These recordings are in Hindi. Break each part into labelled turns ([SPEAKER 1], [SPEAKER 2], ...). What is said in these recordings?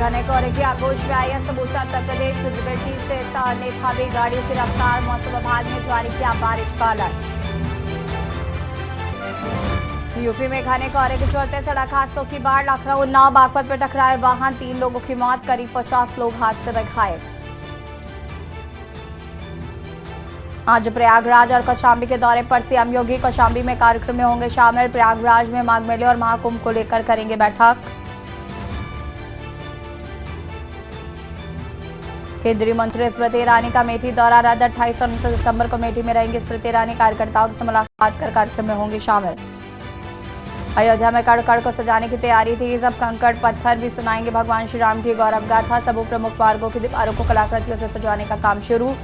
[SPEAKER 1] घने कोहरे की आगोश में आई है समूचा उत्तर प्रदेश। विजिबिलिटी से ने थामी गाड़ियों की रफ्तार। मौसम विभाग ने जारी किया बारिश का अलर्ट। यूपी में घने कोहरे के चलते सड़क हादसों की बाढ़। लखनऊ उन्नाव बागपत में टकराए वाहन, 3 लोगों की मौत, करीब 50 लोग हादसे में घायल। आज प्रयागराज और कौशाम्बी के दौरे पर सीएम योगी कौशाम्बी में कार्यक्रम में होंगे शामिल। प्रयागराज में माघ मेले और महाकुंभ को लेकर करेंगे बैठक। केंद्रीय मंत्री स्मृति ईरानी का अमेठी दौरा रद्द। 28 और 29 दिसंबर को अमेठी में रहेंगी स्मृति ईरानी। कार्यकर्ताओं से मुलाकात कर कार्यक्रम में होंगे शामिल। अयोध्या में कड़ को सजाने की तैयारी थी। अब कंकड़ पत्थर भी सुनाएंगे भगवान श्री राम की गौरव गाथा। सभी प्रमुख मार्गों की दीवारों को कलाकृतियों से सजाने का काम शुरू।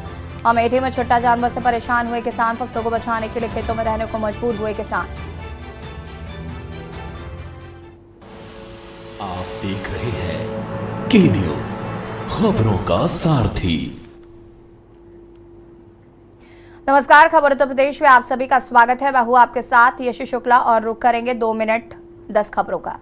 [SPEAKER 1] अमेठी में छुट्टा जानवर से परेशान हुए किसान। फसलों को बचाने के लिए खेतों में रहने को मजबूर हुए किसान।
[SPEAKER 2] आप देख रहे हैं के न्यूज, खबरों का सारथी।
[SPEAKER 1] नमस्कार, खबर उत्तर प्रदेश में आप सभी का स्वागत है। मैं हूं आपके साथ यशी शुक्ला और रुक करेंगे 2 मिनट 10 खबरों का।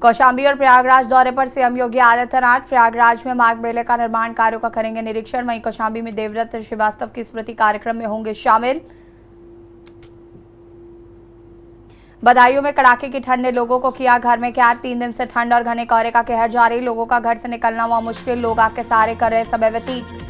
[SPEAKER 1] कौशाम्बी और प्रयागराज दौरे पर सीएम योगी आदित्यनाथ। प्रयागराज में माघ मेले का निर्माण कार्यों का करेंगे निरीक्षण। वहीं कौशाम्बी में देवव्रत श्रीवास्तव की स्मृति कार्यक्रम में होंगे शामिल। बदायूं में कड़ाके की ठंड ने लोगों को किया घर में कैद। 3 दिन से ठंड और घने कोहरे का कहर जारी। लोगों का घर से निकलना हुआ मुश्किल। लोग आग के सहारे कर रहे समय व्यतीत।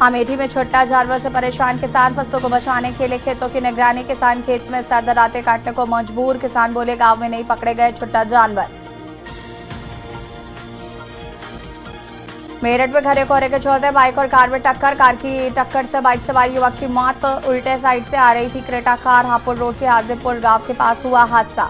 [SPEAKER 1] अमेठी में छुट्टा जानवर से परेशान किसान। फसलों को बचाने के लिए खेतों की निगरानी। किसान खेत में सरदराते काटने को मजबूर। किसान बोले गांव में नहीं पकड़े गए छुट्टा जानवर। मेरठ में घने कोहरे के चलते बाइक और कार में टक्कर। कार की टक्कर से बाइक सवार युवक की मौत। उल्टे साइड से आ रही थी क्रेटा कार। हापुड़ रोड के हाजीपुर गांव के पास हुआ हादसा।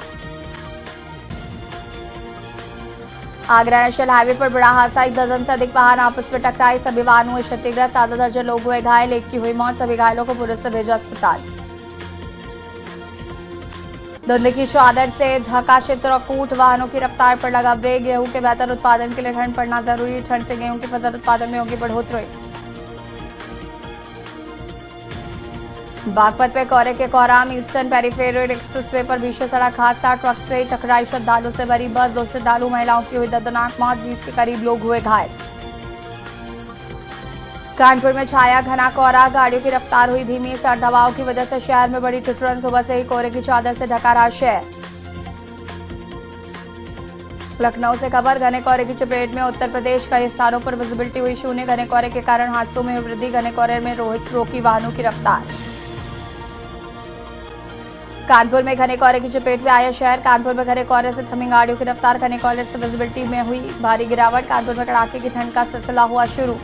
[SPEAKER 1] आगरा नेशनल हाईवे पर बड़ा हादसा। 1 दर्जन से अधिक वाहन आपस में टकराए। सभी वाहन हुए क्षतिग्रस्त। आधा दर्जन लोग हुए घायल। एक की हुई मौत। सभी घायलों को पुलिस से भेजा अस्पताल। धुंध की चादर से ढका चित्रकूट। वाहनों की रफ्तार पर लगा ब्रेक। गेहूं के बेहतर उत्पादन के लिए ठंड पड़ना जरूरी। ठंड से गेहूं की फसल उत्पादन में होगी बढ़ोतरी। बागपत में कोहरे के कोहराम। ईस्टर्न पेरिफेरल एक्सप्रेसवे पर भीषण सड़क हादसा। ट्रक से टकराई श्रद्धालु से भरी बस। 2 श्रद्धालु महिलाओं की हुई दर्दनाक मौत। 20 के करीब लोग हुए घायल। कानपुर में छाया घना कोहरा। गाड़ियों की रफ्तार हुई धीमी। सर्द हवाओं की वजह से शहर में बड़ी ठिठुरन। सुबह से ही कोहरे की चादर से ढका रहा शहर। लखनऊ से खबर। घने कोहरे की चपेट में उत्तर प्रदेश कई स्थानों पर विजिबिलिटी हुई शून्य। घने कोहरे के कारण हादसों में वृद्धि। घने कोहरे में रोकी वाहनों की रफ्तार। कानपुर में घने कोहरे की चपेट में आया शहर। कानपुर में घने कोहरे से थमी गाड़ियों की रफ्तार। घने कोहरे से विजिबिलिटी में हुई भारी गिरावट। कानपुर में कड़ाके की ठंड का सिलसिला हुआ शुरू।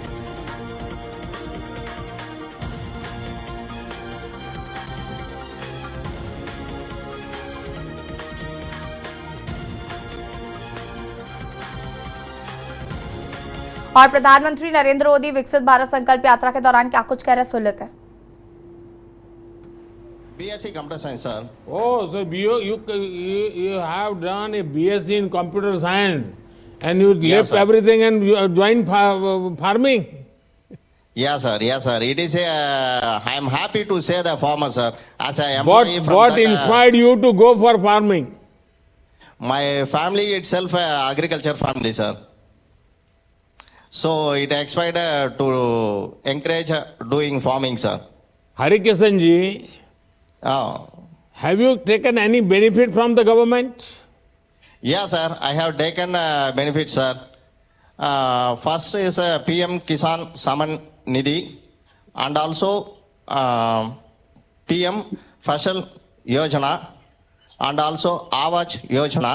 [SPEAKER 1] और प्रधानमंत्री नरेंद्र मोदी विकसित भारत संकल्प यात्रा के दौरान क्या कुछ कह रहे सुन लेते हैं।
[SPEAKER 3] BSc Computer Science, sir.
[SPEAKER 4] Oh, so you have done a BSc in Computer Science and you
[SPEAKER 3] Yes,
[SPEAKER 4] left
[SPEAKER 3] sir.
[SPEAKER 4] everything and you joined farming?
[SPEAKER 3] Yes, sir. Yes, sir. It is. I am happy to say the farmer, sir. As I am
[SPEAKER 4] What inspired you to go for farming?
[SPEAKER 3] my family itself, agriculture family, sir. So it inspired to encourage doing farming, sir.
[SPEAKER 4] Hari Kishan ji,
[SPEAKER 3] Oh,
[SPEAKER 4] have you taken any benefit from the government?
[SPEAKER 3] yes, sir. I have taken benefits, sir. First is PM Kisan Saman Nidhi, and also PM Fasal Yojana, and also Avaj Yojana,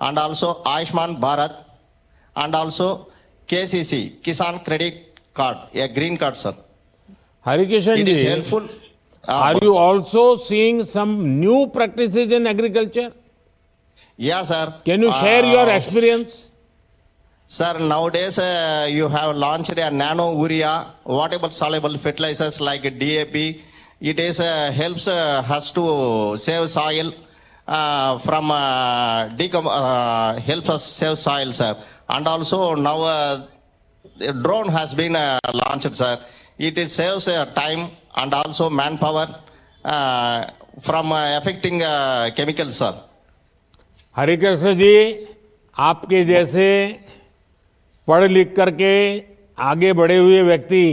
[SPEAKER 3] and also Ayushman Bharat, and also KCC Kisan Credit Card, a green card, sir.
[SPEAKER 4] Hari Kishan
[SPEAKER 3] It is
[SPEAKER 4] ji,
[SPEAKER 3] helpful.
[SPEAKER 4] are you also seeing some new practices in agriculture?
[SPEAKER 3] Yes, sir.
[SPEAKER 4] Can you share your experience?
[SPEAKER 3] Sir, nowadays you have launched a nano urea, water soluble fertilizers like DAP. It is helps us to save soil from helps us save soil, sir. And also now drone has been launched, sir. It is saves time and also manpower from affecting chemicals, sir.
[SPEAKER 4] Harikrishna जी, आपके जैसे पढ़ लिख करके आगे बढ़े हुए व्यक्ति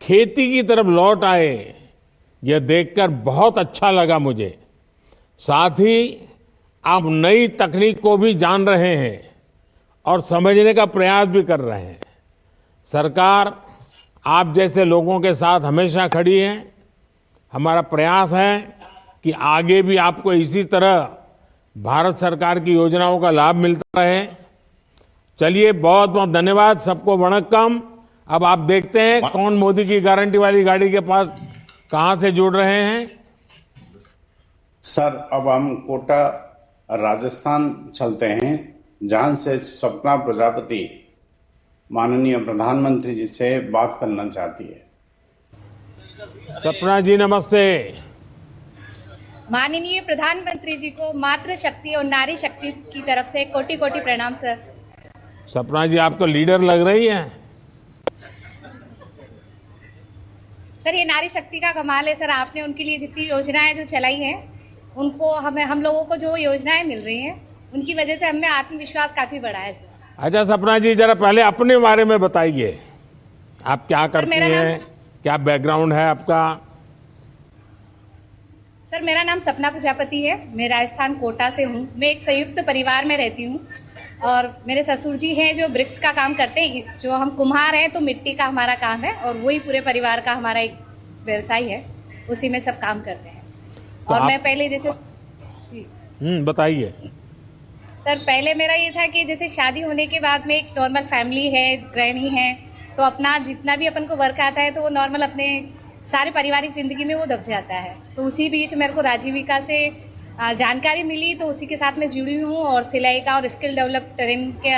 [SPEAKER 4] खेती की तरफ लौट आए, यह देखकर बहुत अच्छा लगा मुझे। साथ ही आप नई तकनीक को भी जान रहे हैं और समझने का प्रयास भी कर रहे हैं। सरकार आप जैसे लोगों के साथ हमेशा खड़ी है। हमारा प्रयास है कि आगे भी आपको इसी तरह भारत सरकार की योजनाओं का लाभ मिलता रहे। चलिए, बहुत बहुत धन्यवाद, सबको वणक्कम। अब आप देखते हैं कौन मोदी की गारंटी वाली गाड़ी के पास कहां से जुड़ रहे हैं।
[SPEAKER 5] सर, अब हम कोटा राजस्थान चलते हैं, जहां से सपना प्रजापति माननीय प्रधानमंत्री जी से बात करना चाहती है।
[SPEAKER 4] सपना जी, नमस्ते।
[SPEAKER 6] माननीय प्रधानमंत्री जी को मातृ शक्ति और नारी शक्ति की तरफ से कोटि कोटि प्रणाम सर।
[SPEAKER 4] सपना जी, आप तो लीडर लग रही हैं।
[SPEAKER 6] सर, ये नारी शक्ति का कमाल है सर। आपने उनके लिए जितनी योजनाएं जो चलाई हैं, उनको हम लोगों को जो योजनाएं मिल रही हैं, उनकी वजह से हमें आत्मविश्वास काफी बढ़ा है सर।
[SPEAKER 4] अच्छा सपना जी, जरा पहले अपने बारे में बताइए, आप क्या करती हैं, क्या बैकग्राउंड है आपका?
[SPEAKER 6] सर, मेरा नाम सपना प्रजापति है। मैं राजस्थान कोटा से हूँ। मैं एक संयुक्त परिवार में रहती हूँ और मेरे ससुर जी हैं जो ब्रिक्स का काम करते हैं। जो हम कुम्हार हैं, तो मिट्टी का हमारा काम है और वही पूरे परिवार का हमारा एक व्यवसाय है, उसी में सब काम करते हैं। तो और मैं पहले जैसे
[SPEAKER 4] बताइए
[SPEAKER 6] सर, पहले मेरा ये था कि जैसे शादी होने के बाद में एक नॉर्मल फैमिली है, गृहिणी है, तो अपना जितना भी अपन को वर्क आता है तो वो नॉर्मल अपने सारे पारिवारिक जिंदगी में वो दब जाता है। तो उसी बीच मेरे को राजीविका से जानकारी मिली, तो उसी के साथ मैं जुड़ी हूँ और सिलाई का और स्किल डेवलप ट्रेनिंग के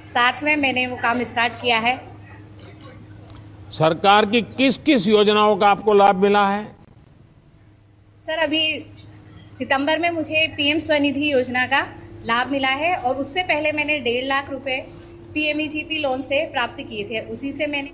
[SPEAKER 6] साथ में मैंने वो काम स्टार्ट किया है।
[SPEAKER 4] सरकार की किस किस योजनाओं का आपको लाभ मिला है?
[SPEAKER 6] सर, अभी सितंबर में मुझे पीएम स्वनिधि योजना का लाभ मिला है और उससे पहले मैंने 1.5 लाख रुपए पीएमईजीपी लोन से प्राप्त किए थे। उसी से मैंने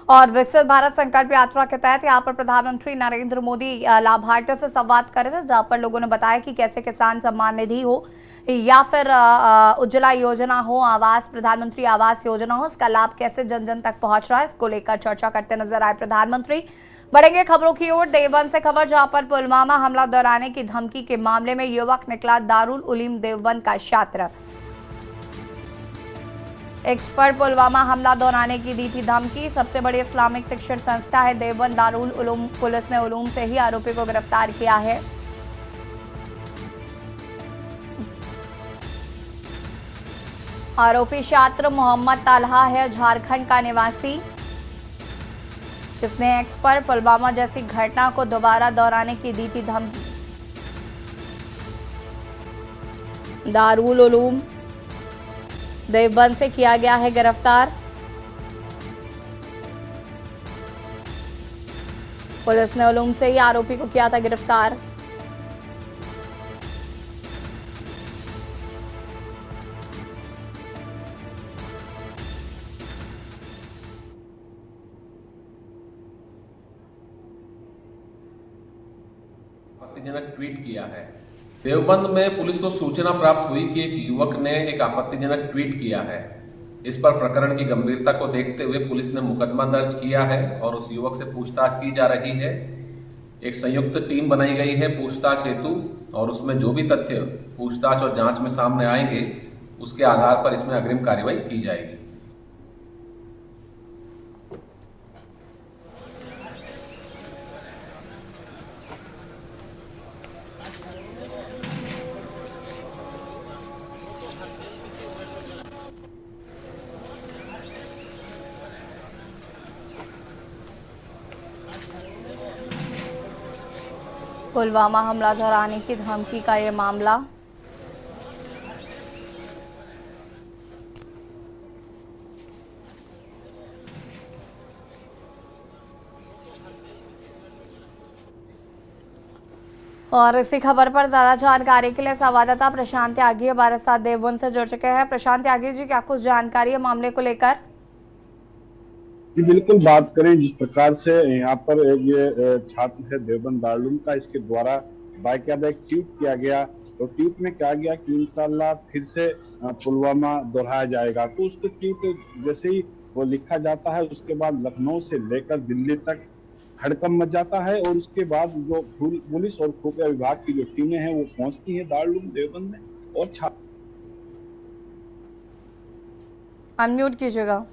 [SPEAKER 1] और विकसित भारत संकल्प यात्रा के तहत यहाँ पर प्रधानमंत्री नरेंद्र मोदी लाभार्थियों से संवाद कर रहे थे, जहाँ पर लोगों ने बताया कि कैसे किसान सम्मान निधि हो या फिर उज्ज्वला योजना हो, आवास प्रधानमंत्री आवास योजना हो, इसका लाभ कैसे जन जन तक पहुंच रहा है, इसको लेकर चर्चा करते नजर आए प्रधानमंत्री। बढ़ेंगे खबरों की ओर। देवबंद से खबर, जहां पर पुलवामा हमला दोहराने की धमकी के मामले में युवक निकला दारुल उलूम देवबंद का छात्र। एक्सपर्ट पुलवामा हमला दोहराने की दी थी धमकी। सबसे बड़ी इस्लामिक शिक्षण संस्था है देवबंद दारुल उलूम। पुलिस ने उलूम से ही आरोपी को गिरफ्तार किया है। आरोपी छात्र मोहम्मद तालहा है, झारखंड का निवासी, जिसने एक्सपर्ट पुलवामा जैसी घटना को दोबारा दोहराने की दी थी धमकी। दारुल उलूम देवबंद से किया गया है गिरफ्तार। पुलिस ने उलूम से ही आरोपी को किया था गिरफ्तार।
[SPEAKER 7] आपत्तिजनक ट्वीट किया है। देवबंद में पुलिस को सूचना प्राप्त हुई कि एक युवक ने एक आपत्तिजनक ट्वीट किया है। इस पर प्रकरण की गंभीरता को देखते हुए पुलिस ने मुकदमा दर्ज किया है और उस युवक से पूछताछ की जा रही है। एक संयुक्त टीम बनाई गई है पूछताछ हेतु और उसमें जो भी तथ्य पूछताछ और जांच में सामने आएंगे, उसके आधार पर इसमें अग्रिम कार्रवाई की जाएगी।
[SPEAKER 1] पुलवामा हमला दोहराने की धमकी का ये मामला। और इसी खबर पर ज्यादा जानकारी के लिए संवाददाता प्रशांत त्यागी हमारे साथ देवबंद से जुड़ चुके हैं। प्रशांत त्यागी जी, क्या कुछ जानकारी है मामले को लेकर?
[SPEAKER 8] जी बिल्कुल, बात करें जिस प्रकार से यहाँ पर ये छात्र है देवबंद दारूल का, इसके द्वारा बाकायदा एक ट्वीट किया गया। तो ट्वीट में कहा गया कि इंशाल्लाह फिर से पुलवामा दोहराया जाएगा। तो उसके ट्वीट जैसे ही वो लिखा जाता है, उसके बाद लखनऊ से लेकर दिल्ली तक हड़कंप मच जाता है। और उसके बाद जो पुलिस और खुफिया विभाग की जो टीमें हैं वो पहुंचती है दारूल देवबंद में और छात्र
[SPEAKER 1] अनम्यूट कीजिएगा।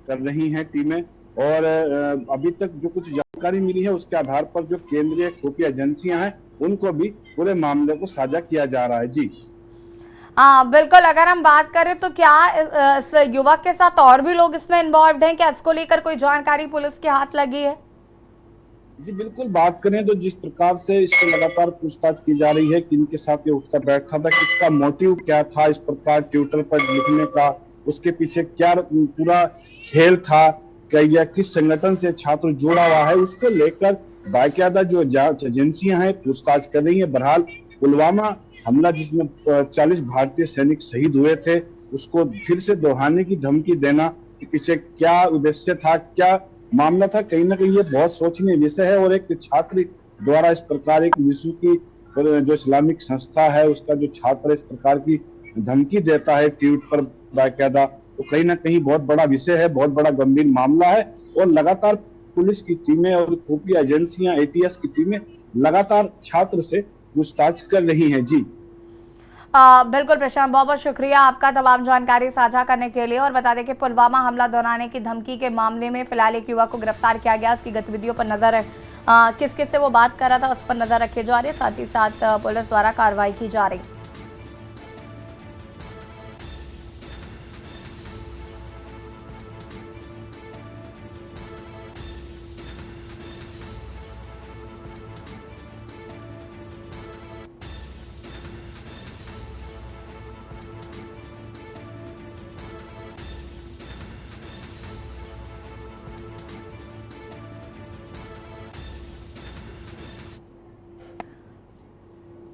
[SPEAKER 8] कर रही हैं टीमें। और अभी तक जो कुछ जानकारी मिली है उसके आधार पर जो केंद्रीय खुफिया एजेंसियां हैं उनको भी पूरे मामले को साझा किया जा रहा है। जी
[SPEAKER 1] बिल्कुल, अगर हम बात करें तो क्या इस युवक के साथ और भी लोग इसमें इन्वॉल्व हैं? क्या इसको लेकर कोई जानकारी पुलिस के हाथ लगी है?
[SPEAKER 8] जी बिल्कुल, बात करें तो जिस प्रकार से इसको लगातार पूछताछ की जा रही है कि इनके साथ ये उठता बैठा था, किसका मोटिव क्या था इस प्रकार ट्विटर पर लिखने का, उसके पीछे क्या पूरा खेल था, क्या या किस संगठन से छात्र जुड़ा हुआ है, उसको लेकर बाकायदा जो जांच एजेंसियां हैं पूछताछ कर रही है। बहरहाल पुलवामा हमला जिसमें 40 भारतीय सैनिक शहीद हुए थे, उसको फिर से दोहराने की धमकी देना कि पीछे क्या उद्देश्य था, क्या मामला था, कहीं ना कहीं ये बहुत सोचनीय विषय है। और एक छात्र द्वारा इस प्रकार एक विश्व की जो इस्लामिक संस्था है उसका जो छात्र इस प्रकार की धमकी देता है ट्वीट पर बाकायदा, तो कहीं ना कहीं बहुत बड़ा विषय है, बहुत बड़ा गंभीर मामला है। और लगातार पुलिस की टीमें और खुफिया एजेंसियां, ATS की टीमें लगातार छात्र से पूछताछ कर रही हैं। जी
[SPEAKER 1] बिल्कुल प्रशांत, बहुत बहुत शुक्रिया आपका तमाम जानकारी साझा करने के लिए। और बता दें कि पुलवामा हमला दोहराने की धमकी के मामले में फिलहाल एक युवक को गिरफ्तार किया गया। उसकी गतिविधियों पर नजर है, किस किस से वो बात कर रहा था उस पर नजर रखी जा रही है, साथ ही साथ पुलिस द्वारा कार्रवाई की जा रही है।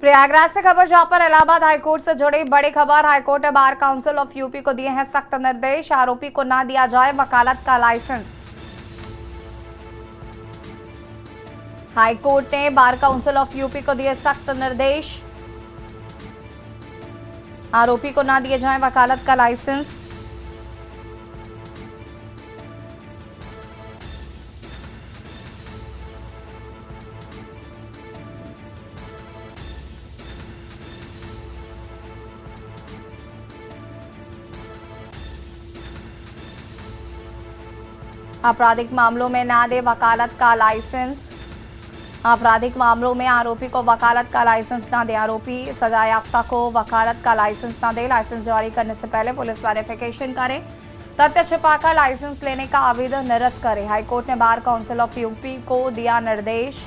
[SPEAKER 1] प्रयागराज से खबर, जहां पर इलाहाबाद हाईकोर्ट से जुड़ी बड़ी खबर। हाईकोर्ट ने बार काउंसिल ऑफ यूपी को दिए हैं सख्त निर्देश, आरोपी को ना दिया जाए वकालत का लाइसेंस। हाईकोर्ट ने बार काउंसिल ऑफ यूपी को दिए सख्त निर्देश, आरोपी को ना दिए जाए वकालत का लाइसेंस। आपराधिक मामलों में ना दे वकालत का लाइसेंस। आपराधिक मामलों में आरोपी को वकालत का लाइसेंस ना दे, आरोपी सजायाफ्ता को वकालत का लाइसेंस ना दे। लाइसेंस जारी करने से पहले पुलिस वेरिफिकेशन करे, तथ्य छिपाकर लाइसेंस लेने का आवेदन निरस्त करे। हाईकोर्ट ने बार काउंसिल ऑफ यूपी को दिया निर्देश।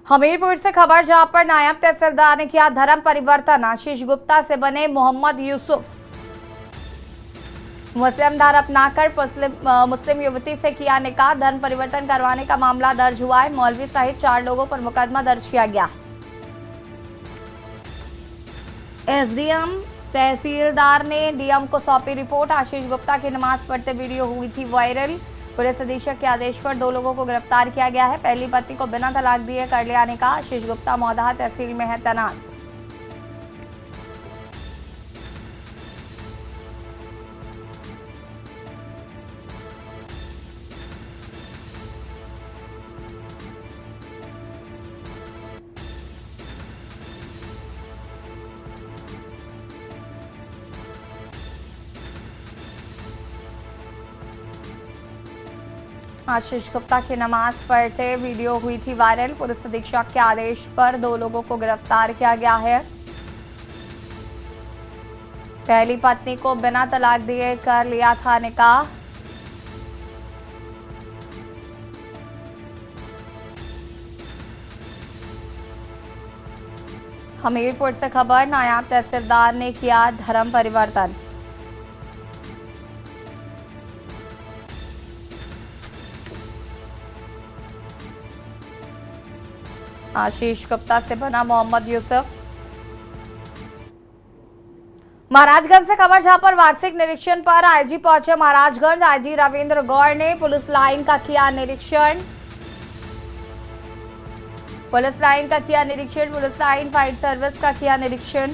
[SPEAKER 1] हमीरपुर से खबर, जहां पर नायब तहसीलदार ने किया धर्म परिवर्तन। आशीष गुप्ता से बने मोहम्मद यूसुफ। मुस्लिम धर्म अपनाकर मुस्लिम युवती से किया निकाह, धर्म परिवर्तन करवाने का मामला दर्ज हुआ है। मौलवी सहित 4 लोगों पर मुकदमा दर्ज किया गया। SDM तहसीलदार ने DM को सौंपी रिपोर्ट। आशीष गुप्ता की नमाज पढ़ते वीडियो हुई थी वायरल। पुलिस अधीक्षक के आदेश पर 2 लोगों को गिरफ्तार किया गया है। पहली पत्नी को बिना तलाक दिए कर लिया निकाह। आशीष गुप्ता मौदाहा तहसील में है तैनात। आशीष गुप्ता की नमाज पढ़ते वीडियो हुई थी वायरल। पुलिस अधीक्षक के आदेश पर 2 लोगों को गिरफ्तार किया गया है। पहली पत्नी को बिना तलाक दिए कर लिया था निकाह। हमीरपुर से खबर, नायब तहसीलदार ने किया धर्म परिवर्तन। आशीष गुप्ता से बना मोहम्मद यूसुफ। महाराजगंज से खबर जहां पर वार्षिक निरीक्षण पर आईजी पहुंचे महाराजगंज। आईजी रविंद्र गौड़ ने पुलिस लाइन का किया निरीक्षण। पुलिस लाइन फायर सर्विस का किया निरीक्षण।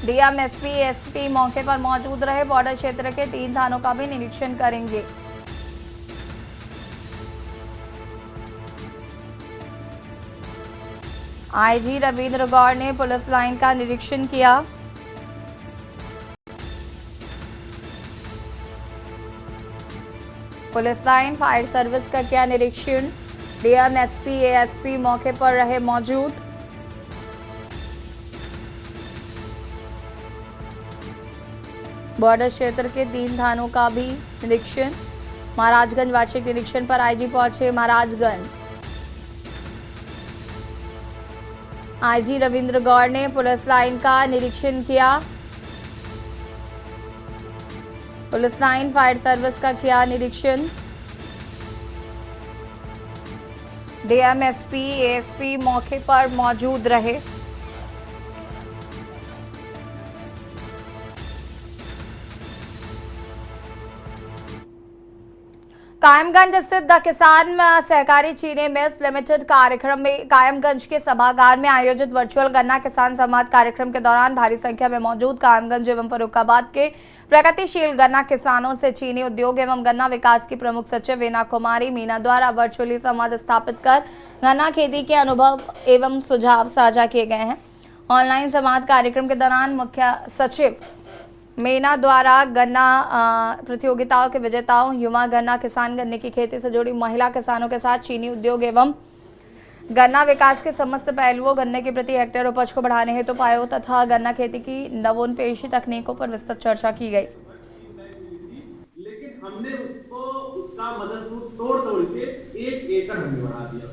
[SPEAKER 1] डीएम, एसपी, एसपी मौके पर मौजूद रहे। बॉर्डर क्षेत्र के 3 थानों का भी निरीक्षण करेंगे। आईजी रविंद्र गौड़ ने पुलिस लाइन का निरीक्षण किया। पुलिस लाइन फायर सर्विस का किया निरीक्षण। डीएम, एसपी, एएसपी मौके पर रहे मौजूद। बॉर्डर क्षेत्र के 3 थानों का भी निरीक्षण। महाराजगंज वार्षिक निरीक्षण पर आईजी पहुंचे महाराजगंज। आईजी रविंद्र गौड़ ने पुलिस लाइन का निरीक्षण किया। पुलिस लाइन फायर सर्विस का किया निरीक्षण। डीएम, एसपी, एएसपी मौके पर मौजूद रहे। कायमगंज स्थित द किसान सहकारी चीनी मिल्स लिमिटेड कार्यक्रम में कायमगंज के सभागार में आयोजित वर्चुअल गन्ना किसान संवाद कार्यक्रम के दौरान भारी संख्या में मौजूद कायमगंज एवं फर्रुखाबाद के प्रगतिशील गन्ना किसानों से चीनी उद्योग एवं गन्ना विकास की प्रमुख सचिव वीना कुमारी मीना द्वारा वर्चुअली संवाद स्थापित कर गन्ना खेती के अनुभव एवं सुझाव साझा किए गए हैं। ऑनलाइन संवाद कार्यक्रम के दौरान मुख्य सचिव मीना द्वारा गन्ना प्रतियोगिताओं के विजेताओं, युवा गन्ना किसान, गन्ने की खेती से जुड़ी महिला किसानों के साथ चीनी उद्योग एवं गन्ना विकास के समस्त पहलुओं, गन्ने के प्रति हेक्टेयर उपज को बढ़ाने हेतु उपायों तथा गन्ना खेती की नवोन्मेषी तकनीकों पर विस्तृत चर्चा की गई।
[SPEAKER 9] लेकिन हमने उसका मदद तोड़ के 1 एकड़ हमने बढ़ा दिया।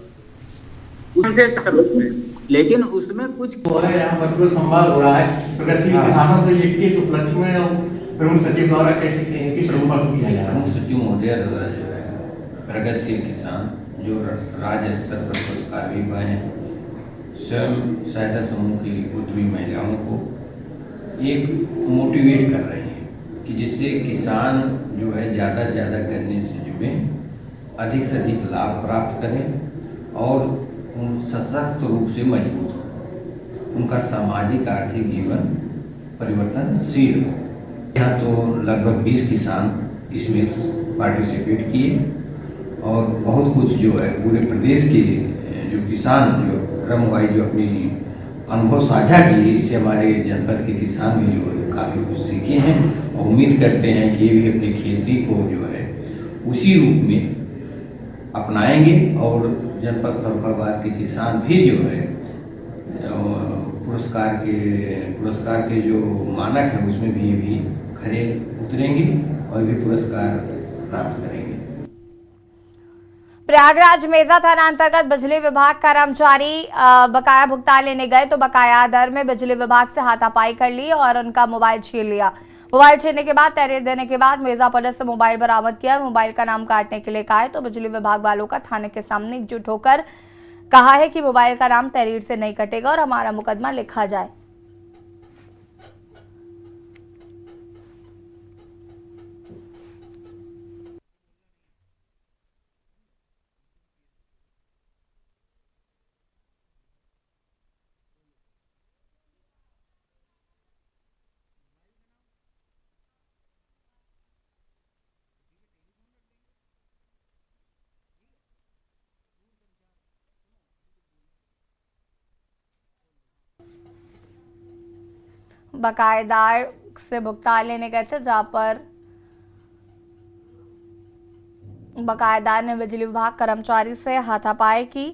[SPEAKER 10] लेकिन उसमें कुछ
[SPEAKER 9] हो रहा है। यहाँ वर्चुअल संवाद हो रहा है प्रगतिशील किसानों से। ये किस उपलक्ष्य में प्रमुख सचिव द्वारा कैसे किस रूप में किया जा रहा है?
[SPEAKER 10] प्रमुख सचिव महोदय द्वारा जो है प्रगतिशील किसान जो राज्य स्तर पर पुरस्कार भी पाए हैं, स्वयं सहायता समूह की उद्यमी महिलाओं को एक मोटिवेट कर रहे हैं कि जिससे किसान जो है ज़्यादा से ज़्यादा गन्ने से जुड़े, अधिक से अधिक लाभ प्राप्त करें और सशक्त रूप से मजबूत हो, उनका सामाजिक आर्थिक जीवन परिवर्तनशील हो। यहाँ तो लगभग 20 किसान इसमें पार्टिसिपेट किए और बहुत कुछ जो है पूरे प्रदेश के जो किसान जो क्रमवाइज जो अपनी अनुभव साझा किए, इससे हमारे जनपद के किसान भी जो है काफ़ी कुछ सीखे हैं और उम्मीद करते हैं कि ये भी अपनी खेती को जो है उसी रूप में अपनाएंगे और जनपद फर्रुखाबाद के किसान भी जो है पुरस्कार के जो मानक है उसमें भी खरे उतरेंगे और भी पुरस्कार प्राप्त करेंगे।
[SPEAKER 1] प्रयागराज मेजा थाना अंतर्गत बिजली विभाग कर्मचारी बकाया भुगतान लेने गए तो बकाया दर में बिजली विभाग से हाथापाई कर ली और उनका मोबाइल छीन लिया। मोबाइल छीनने के बाद तहरीर देने के बाद मेजा पुलिस से मोबाइल बरामद किया और मोबाइल का नाम काटने के लिए कहा है तो बिजली विभाग वालों का थाने के सामने एकजुट होकर कहा है कि मोबाइल का नाम तहरीर से नहीं कटेगा और हमारा मुकदमा लिखा जाए। बकायेदार से भुगतान लेने गए थे जहां पर बकायेदार ने बिजली विभाग कर्मचारी से हाथापाई की।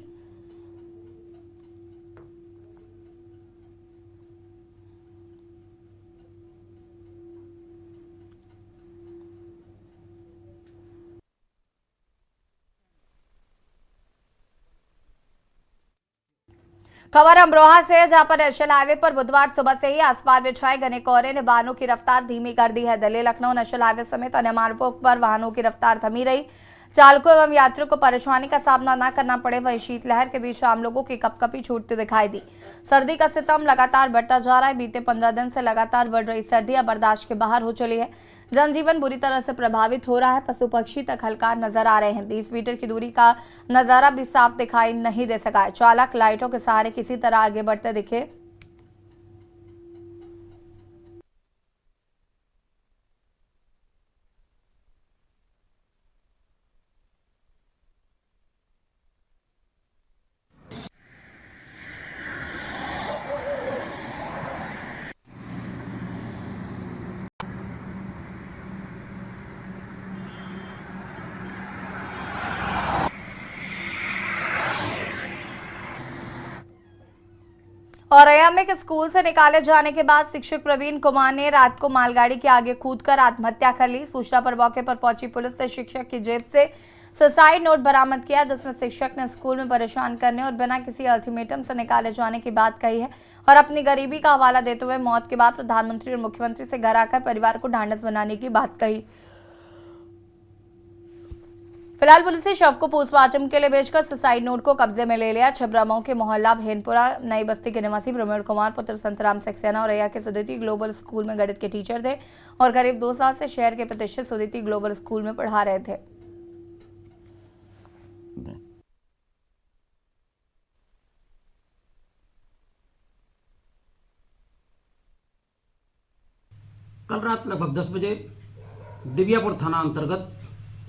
[SPEAKER 1] खबर अमरोहा से जहां पर नेशनल हाईवे पर बुधवार सुबह से ही आसमान में छाए घने कोहरे ने वाहनों की रफ्तार धीमी कर दी है। दिल्ली लखनऊ नेशनल हाईवे समेत अन्य मार्गों पर वाहनों की रफ्तार थमी रही। चालकों एवं यात्रियों को परेशानी का सामना न करना पड़े। वही शीतलहर के बीच आम लोगों की कपकपी छूटती दिखाई दी। सर्दी का सितम लगातार बढ़ता जा रहा है। बीते 15 दिन से लगातार बढ़ रही सर्दी अब बर्दाश्त के बाहर हो चली है। जनजीवन बुरी तरह से प्रभावित हो रहा है। पशु पक्षी तक हल्का नजर आ रहे हैं। 20 मीटर की दूरी का नजारा भी साफ दिखाई नहीं दे सका है। चालक लाइटों के सहारे किसी तरह आगे बढ़ते दिखे। औरैया में एक स्कूल से निकाले जाने के बाद शिक्षक प्रवीण कुमार ने रात को मालगाड़ी के आगे कूदकर आत्महत्या कर ली। सूचना पर मौके पर पहुंची पुलिस ने शिक्षक की जेब से सुसाइड नोट बरामद किया, जिसमें शिक्षक ने स्कूल में परेशान करने और बिना किसी अल्टीमेटम से निकाले जाने की बात कही है और अपनी गरीबी का हवाला देते हुए मौत के बाद प्रधानमंत्री और मुख्यमंत्री से घर आकर परिवार को ढांढस बनाने की बात कही। फिलहाल पुलिस ने शव को पोस्टमार्टम के लिए भेजकर सुसाइड नोट को कब्जे में ले लिया। छबरामऊ के मोहल्ला भेनपुरा नई बस्ती के निवासी प्रवीण कुमार पुत्र संतराम सक्सेना और औरैया के सुदिति ग्लोबल स्कूल में गणित के टीचर थे और करीब 2 साल से शहर के प्रतिष्ठित सुदिति ग्लोबल स्कूल में पढ़ा रहे थे।
[SPEAKER 11] कल रात लगभग 10 बजे दिव्यापुर थाना अंतर्गत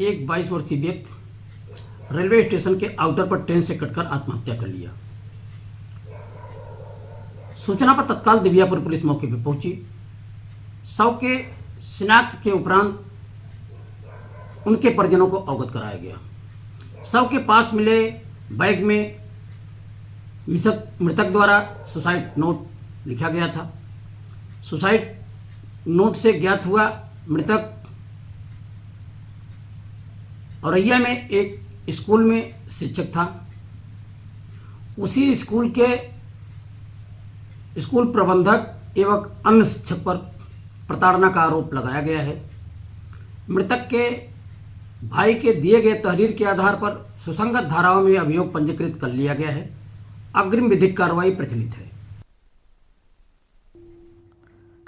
[SPEAKER 11] एक 22 वर्षीय व्यक्ति रेलवे स्टेशन के आउटर पर ट्रेन से कटकर आत्महत्या कर लिया। सूचना पर तत्काल दिव्यापुर पुलिस मौके पर पहुंची। शव के शिनाख्त के उपरांत उनके परिजनों को अवगत कराया गया। शव के पास मिले बैग में मृतक द्वारा सुसाइड नोट लिखा गया था। सुसाइड नोट से ज्ञात हुआ मृतक औरैया में एक स्कूल में शिक्षक था। उसी स्कूल के स्कूल प्रबंधक एवं अन्य शिक्षक पर प्रताड़ना का आरोप लगाया गया है। मृतक के भाई के दिए गए तहरीर के आधार पर सुसंगत धाराओं में अभियोग पंजीकृत कर लिया गया है। अग्रिम विधिक कार्रवाई प्रचलित है।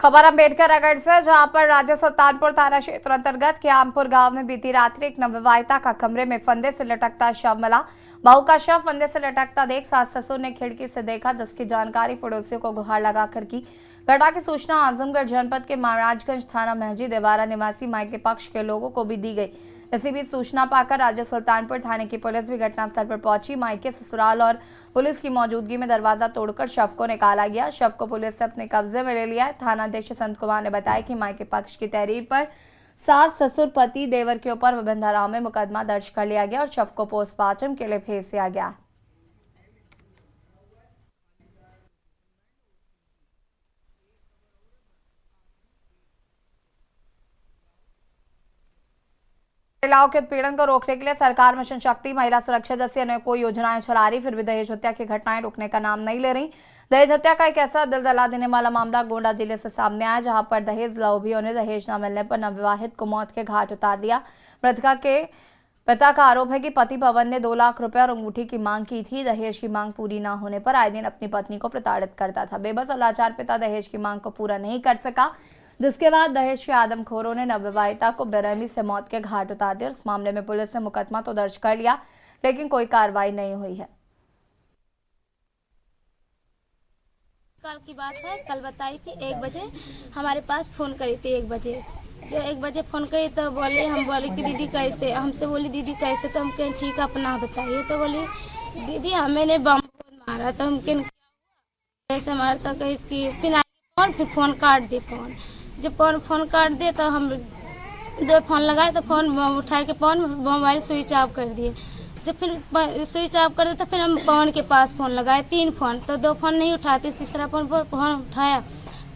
[SPEAKER 1] खबर अम्बेडकर नगर से, जहां पर राज्य सुल्तानपुर थाना क्षेत्र अंतर्गत क्यामपुर गांव में बीती रात्रि एक नवविवाहिता का कमरे में फंदे से लटकता शव मिला। बहू का शव फंदे से लटकता देख सास ससुर ने खिड़की से देखा, जिसकी जानकारी पड़ोसियों को गुहार लगाकर की। घटना की सूचना आजमगढ़ जनपद के महाराजगंज थाना महजी देवारा निवासी मायके पक्ष के लोगों को भी दी गई। इसी बीच सूचना पाकर राज्य सुल्तानपुर थाने की पुलिस भी घटनास्थल पर पहुंची। मायके ससुराल और पुलिस की मौजूदगी में दरवाजा तोड़कर शव को निकाला गया। शव को पुलिस ने अपने कब्जे में ले लिया। थानाध्यक्ष संत कुमार ने बताया कि मायके पक्ष की तहरीर पर सास ससुर पति देवर के ऊपर विभिन्न धाराओं में मुकदमा दर्ज कर लिया गया और शव को पोस्टमार्टम के लिए भेज दिया गया। महिलाओं के उत्पीड़न को रोकने के लिए सरकार मिशन शक्ति, महिला सुरक्षा जैसी अनेकों योजनाएं चला रही, फिर भी दहेज हत्या की घटनाएं रुकने का नाम नहीं ले रही। दहेज हत्या का एक ऐसा दिल दहला देने वाला मामला गोंडा जिले से सामने आया, जहां पर दहेज लोभियों ने दहेज न मिलने पर नवविवाहित को मौत के घाट उतार दिया। मृतका के पिता का आरोप है कि पति पवन ने 2 लाख रुपए और अंगूठी की मांग की थी। दहेज की मांग पूरी न होने पर आए दिन अपनी पत्नी को प्रताड़ित करता था। बेबस और लाचार पिता दहेज की मांग को पूरा नहीं कर सका, जिसके बाद दहेज के आदमखोरों ने नवविवाहिता को बेरहमी से मौत के घाट उतार दिया। इस मामले में पुलिस ने मुकदमा तो दर्ज कर लिया, लेकिन कोई कार्रवाई नहीं हुई है।
[SPEAKER 12] कल की बात है, कल बताई थी 1 बजे हमारे पास फोन करी थी। 1 बजे जो 1 बजे फोन करी तो हम बोले कि दीदी कैसे, हमसे बोली दीदी कैसे, तो हम कहें ठीक है अपना बताइए। तो बोली दीदी मैंने बम मारा, तो हम कहें कैसे मारा, तो कही कि फिर फोन काट दे। जब फोन काट दे तो हम 2 फोन लगाए तो फोन उठा के मोबाइल स्विच ऑफ कर दिए। जब फिर स्विच ऑफ कर दिया तो फिर हम पवन के पास फोन लगाए 3 फोन, तो 2 फोन नहीं उठाते, तीसरा फोन उठाया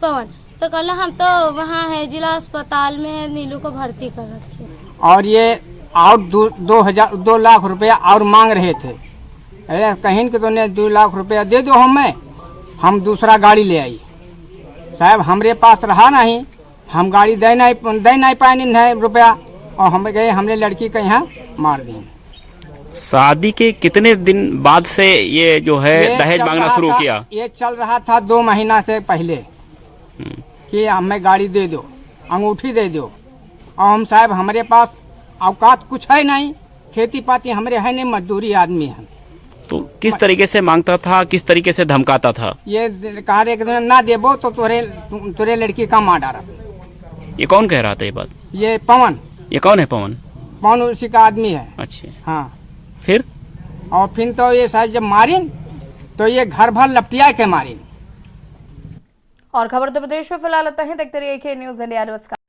[SPEAKER 12] पवन, तो कल हम तो वहाँ है जिला अस्पताल में नीलू को भर्ती कर रखे।
[SPEAKER 13] और ये और 2 लाख रुपया और मांग रहे थे। कहीं के तो ने 2 लाख रुपया दे दो हम दूसरा गाड़ी ले आई। साहब हमरे पास रहा नहीं, हम गाड़ी दे नहीं पाए रुपया, और हम गए हमने लड़की के यहाँ मार दी।
[SPEAKER 14] शादी के कितने दिन बाद से ये जो है
[SPEAKER 13] ये
[SPEAKER 14] दहेज
[SPEAKER 13] चल
[SPEAKER 14] मांगना
[SPEAKER 13] रहा
[SPEAKER 14] शुरू
[SPEAKER 13] था-
[SPEAKER 14] किया?
[SPEAKER 13] ये चल रहा था 2 महीना से पहले कि हमें गाड़ी दे दो, अंगूठी दे दो। और हम साहब हमारे पास औकात कुछ है नहीं, खेती पाती हमारे है नहीं, मजदूरी आदमी है।
[SPEAKER 14] तो किस तरीके से मांगता था, किस तरीके से धमकाता था?
[SPEAKER 13] ये कहा रहे कि ना देबो तो तुरे लड़की का मार डाला।
[SPEAKER 14] ये कौन कह रहा था ये बात?
[SPEAKER 13] ये पवन।
[SPEAKER 14] ये कौन है पवन?
[SPEAKER 13] पवन उसी का आदमी है।
[SPEAKER 14] अच्छा,
[SPEAKER 13] हाँ।
[SPEAKER 14] फिर?
[SPEAKER 13] और फिर तो ये साहब जब मारिन तो ये घर भर लपटिया के मारिन।
[SPEAKER 1] और खबर उत्तर प्रदेश में फिलहाल इतना ही। देखते रहिए न्यूज़ इंडिया। नमस्कार।